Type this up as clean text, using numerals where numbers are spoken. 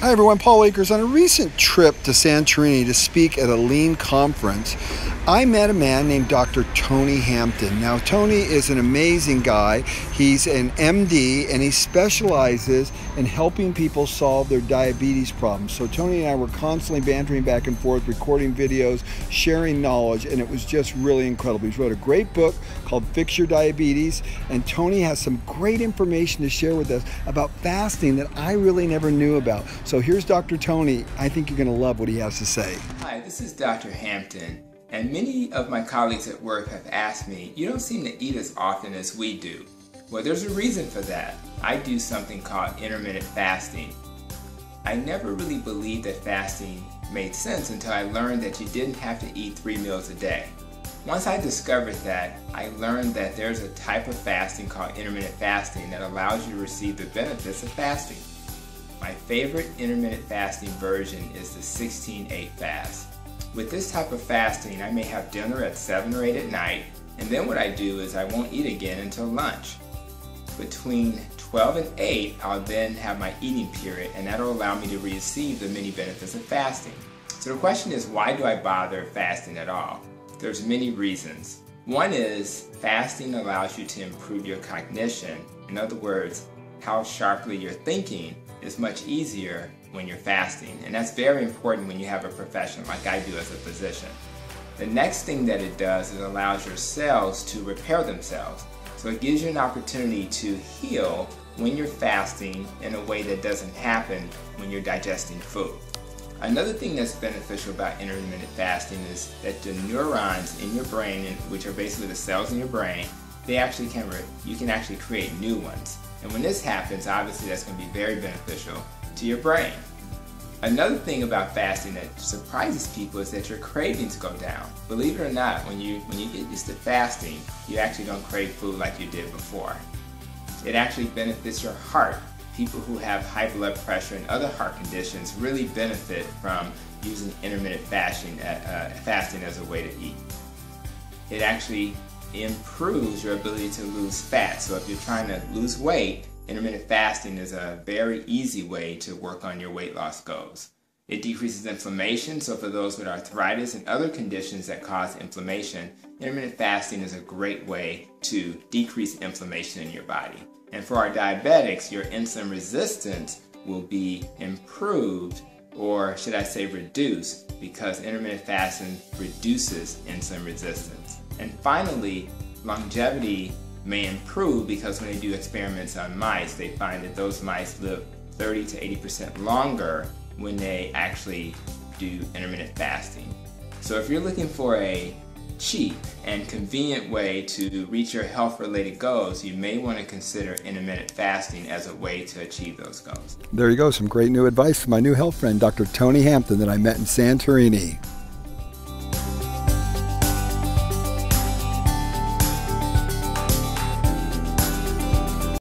Hi everyone, Paul Akers. On a recent trip to Santorini to speak at a Lean conference, I met a man named Dr. Tony Hampton. Now, Tony is an amazing guy. He's an MD and he specializes in helping people solve their diabetes problems. So Tony and I were constantly bantering back and forth, recording videos, sharing knowledge, and it was just really incredible. He wrote a great book called Fix Your Diabetes, and Tony has some great information to share with us about fasting that I really never knew about. So here's Dr. Tony. I think you're going to love what he has to say. Hi, this is Dr. Hampton, and many of my colleagues at work have asked me, you don't seem to eat as often as we do. Well, there's a reason for that. I do something called intermittent fasting. I never really believed that fasting made sense until I learned that you didn't have to eat 3 meals a day. Once I discovered that, I learned that there's a type of fasting called intermittent fasting that allows you to receive the benefits of fasting. My favorite intermittent fasting version is the 16-8 fast. With this type of fasting, I may have dinner at 7 or 8 at night, and then what I do is I won't eat again until lunch. Between 12 and 8, I'll then have my eating period, and that'll allow me to receive the many benefits of fasting. So the question is, why do I bother fasting at all? There's many reasons. One is fasting allows you to improve your cognition. In other words, how sharply you're thinking is much easier when you're fasting, and that's very important when you have a profession like I do as a physician. The next thing that it does is it allows your cells to repair themselves. So it gives you an opportunity to heal when you're fasting in a way that doesn't happen when you're digesting food. Another thing that's beneficial about intermittent fasting is that the neurons in your brain, which are basically the cells in your brain, you can actually create new ones. And when this happens, obviously that's going to be very beneficial to your brain. Another thing about fasting that surprises people is that your cravings go down. Believe it or not, when you get used to fasting, you actually don't crave food like you did before. It actually benefits your heart. People who have high blood pressure and other heart conditions really benefit from using intermittent fasting as a way to eat. It actually improves your ability to lose fat. So if you're trying to lose weight, intermittent fasting is a very easy way to work on your weight loss goals. It decreases inflammation, so for those with arthritis and other conditions that cause inflammation, intermittent fasting is a great way to decrease inflammation in your body. And for our diabetics, your insulin resistance will be improved, or should I say reduced, because intermittent fasting reduces insulin resistance. And finally, longevity may improve because when they do experiments on mice, they find that those mice live 30 to 80% longer when they actually do intermittent fasting. So if you're looking for a cheap and convenient way to reach your health-related goals, you may want to consider intermittent fasting as a way to achieve those goals. There you go, some great new advice from my new health friend, Dr. Tony Hampton, that I met in Santorini.